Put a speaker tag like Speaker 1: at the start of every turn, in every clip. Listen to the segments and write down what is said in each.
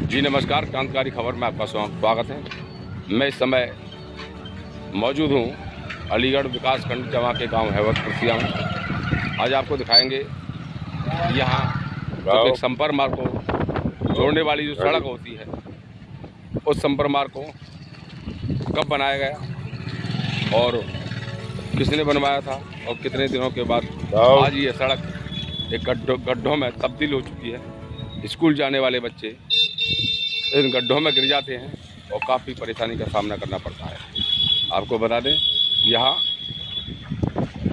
Speaker 1: जी नमस्कार, क्रांतिकारी खबर में आपका स्वागत है। मैं इस समय मौजूद हूँ अलीगढ़ विकासखंड जमा के गांव हैवतपुर में। आज आपको दिखाएंगे यहाँ जो एक संपर्क मार्ग को जोड़ने वाली जो सड़क होती है, उस संपर्क मार्ग को कब बनाया गया और किसने बनवाया था और कितने दिनों के बाद आज ये सड़क एक गड्ढों में तब्दील हो चुकी है। स्कूल जाने वाले बच्चे इन गड्ढों में गिर जाते हैं और काफ़ी परेशानी का सामना करना पड़ता है। आपको बता दें, यहाँ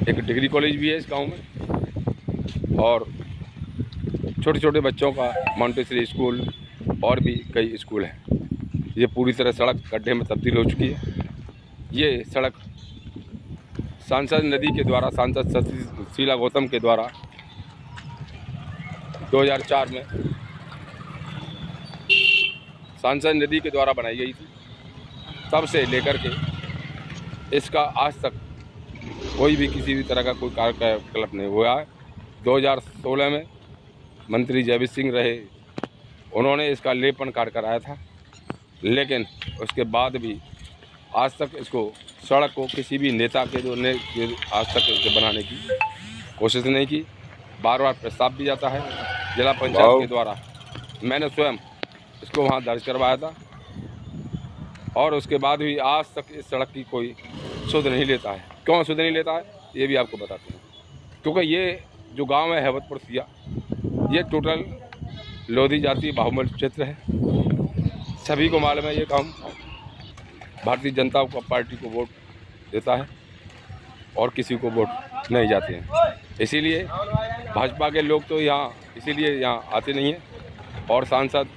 Speaker 1: एक डिग्री कॉलेज भी है इस गांव में और छोटे छोटे बच्चों का मॉन्टेसरी स्कूल और भी कई स्कूल हैं। ये पूरी तरह सड़क गड्ढे में तब्दील हो चुकी है। ये सड़क सांसद नदी के द्वारा, सांसद शीला गौतम के द्वारा 2004 में सांसद नदी के द्वारा बनाई गई थी। तब से लेकर के इसका आज तक कोई भी किसी भी तरह का कोई कार्यकलाप नहीं हुआ है। 2016 में मंत्री जयवीर सिंह रहे, उन्होंने इसका लेपन कार्य कराया था, लेकिन उसके बाद भी आज तक इसको सड़क को किसी भी नेता के जो ने आज तक इसे बनाने की कोशिश नहीं की। बार बार प्रस्ताव भी जाता है जिला पंचायत के द्वारा। मैंने स्वयं इसको वहाँ दर्ज करवाया था और उसके बाद भी आज तक इस सड़क की कोई सुध नहीं लेता है। क्यों सुध नहीं लेता है ये भी आपको बताते हैं। क्योंकि ये जो गांव है हैवतपुर सिया, ये टोटल लोधी जाति बाहुबल क्षेत्र है। सभी को मालूम है ये गांव भारतीय जनता पार्टी को वोट देता है और किसी को वोट नहीं जाते हैं। इसीलिए भाजपा के लोग तो यहाँ इसीलिए यहाँ आते नहीं हैं। और सांसद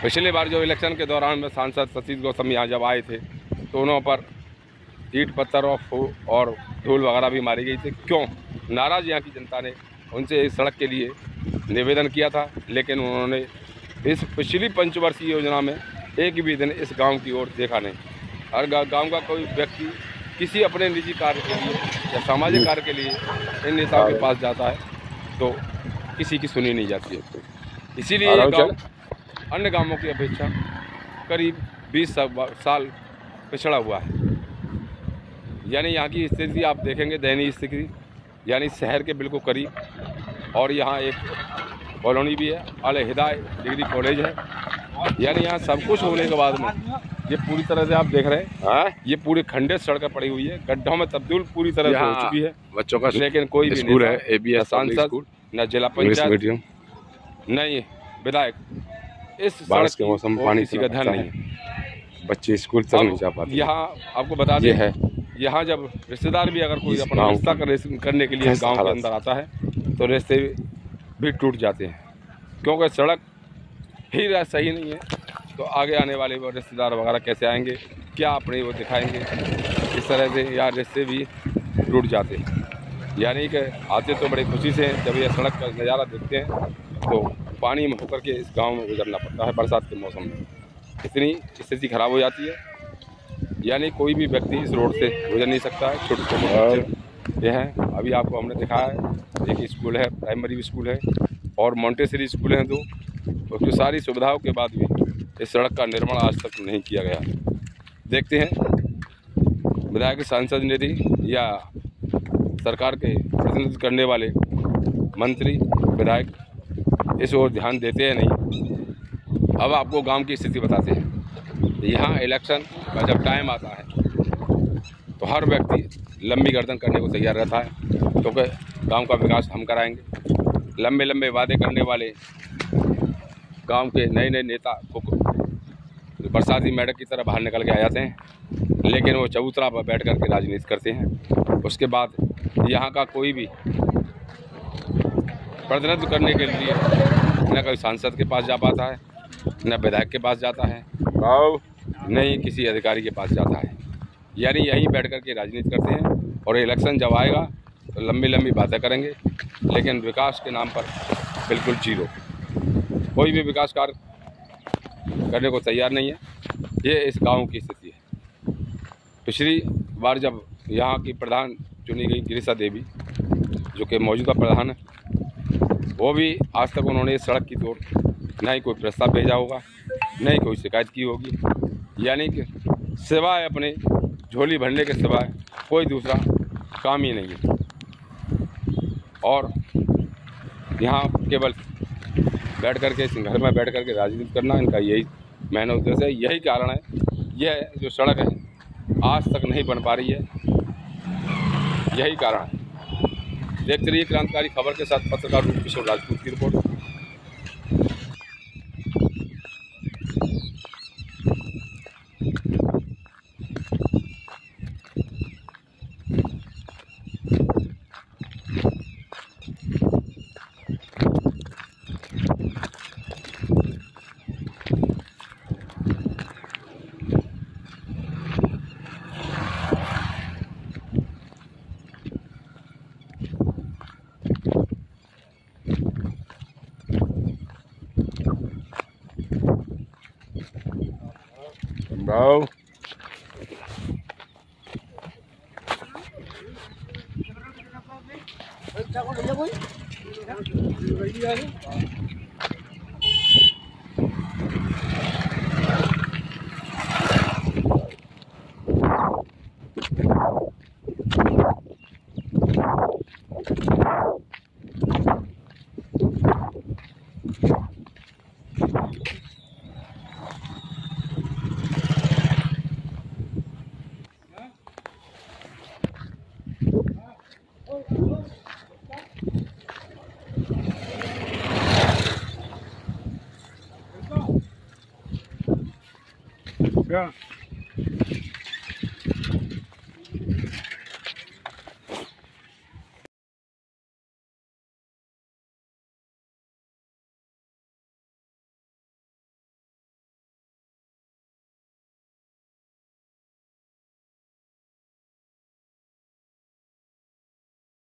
Speaker 1: पिछले बार जो इलेक्शन के दौरान में सांसद सतीश गौतम यहाँ जब आए थे तो उन्हों पर ईंट पत्थर और धूल वगैरह भी मारी गई थी। क्यों? नाराज़ यहाँ की जनता ने उनसे इस सड़क के लिए निवेदन किया था, लेकिन उन्होंने इस पिछली पंचवर्षीय योजना में एक भी दिन इस गांव की ओर देखा नहीं। हर गांव का कोई व्यक्ति किसी अपने निजी कार्य के लिए या सामाजिक कार्य के लिए इन नेताओं के पास जाता है तो किसी की सुनी नहीं जाती है। इसीलिए ये गाँव अन्य गांवों की अपेक्षा करीब 20 साल पिछड़ा हुआ है। यानी यहाँ की स्थिति आप देखेंगे, दयनीय स्थिति, यानी शहर के बिल्कुल करीब। और यहाँ एक कॉलोनी भी है, अल-हिदाय डिग्री कॉलेज है। यानी यहाँ सब कुछ होने के बाद में ये पूरी तरह से आप देख रहे हैं, ये पूरी खंडित सड़कें पड़ी हुई है, गड्ढों में तब्दील पूरी तरह से हो चुकी है बच्चों का। लेकिन कोई भी स्कूल है, ABS सांसद, न जिला पंचायत, नहीं विधायक, इस बारिश के मौसम में पानी का ध्यान नहीं है। बच्चे स्कूल तक नहीं जा पाते। यहाँ आपको बता दें है, यहाँ जब रिश्तेदार भी अगर कोई अपना रिश्ता करने के लिए गांव के अंदर आता है तो रिश्ते भी टूट जाते हैं, क्योंकि सड़क ही सही नहीं है। तो आगे आने वाले वो रिश्तेदार वगैरह कैसे आएंगे, क्या अपने वो दिखाएंगे? इस तरह से यार रिश्ते भी टूट जाते हैं। यानी कि आते तो बड़ी खुशी से, जब ये सड़क का नज़ारा देखते हैं तो पानी में होकर के इस गांव में गुजरना पड़ता है। बरसात के मौसम में इतनी स्थिति खराब हो जाती है, यानी कोई भी व्यक्ति इस रोड से गुजर नहीं सकता है। छोटे छोटे बच्चे ये हैं। अभी आपको हमने दिखाया है, एक स्कूल है, प्राइमरी स्कूल है और मॉन्टेसरी स्कूल हैं दो। उसकी सारी सुविधाओं के बाद भी इस सड़क का निर्माण आज तक नहीं किया गया। देखते हैं विधायक, सांसद निधि या सरकार के प्रतिनिधित्व करने वाले मंत्री विधायक इस ओर ध्यान देते हैं नहीं। अब आपको गांव की स्थिति बताते हैं। यहाँ इलेक्शन का जब टाइम आता है तो हर व्यक्ति लंबी गर्दन करने को तैयार रहता है, क्योंकि गांव का विकास हम कराएंगे। लंबे लंबे वादे करने वाले गांव के नए नए नेता बरसाती मेढक की तरह बाहर निकल के आ जाते हैं, लेकिन वो चबूतरा पर बैठ करके राजनीति करते हैं। उसके बाद यहाँ का कोई भी प्रतिनिधित्व करने के लिए न कोई सांसद के पास जा पाता है, न विधायक के पास जाता है, न ही किसी अधिकारी के पास जाता है। यानी यहीं बैठ कर के राजनीति करते हैं और इलेक्शन जब आएगा तो लंबी लंबी बातें करेंगे, लेकिन विकास के नाम पर बिल्कुल जीरो। कोई भी विकास कार्य करने को तैयार नहीं है। ये इस गांव की स्थिति है। पिछली बार जब यहाँ की प्रधान चुनी गई गिरिशा देवी, जो कि मौजूदा प्रधान है, वो भी आज तक उन्होंने इस सड़क की तोड़ ना ही कोई प्रस्ताव भेजा होगा, ना ही कोई शिकायत की होगी। यानी कि सिवाय अपने झोली भरने के सिवाय कोई दूसरा काम ही नहीं है। और यहाँ केवल बैठ कर के घर में बैठ कर के राजनीति करना इनका यही मेन उद्देश्य है। यही कारण है यह जो सड़क है आज तक नहीं बन पा रही है, यही कारण है। देखते रहिए क्रांतिकारी खबर के साथ पत्रकार किशोर राजपूत की रिपोर्ट। Bro. Yeah.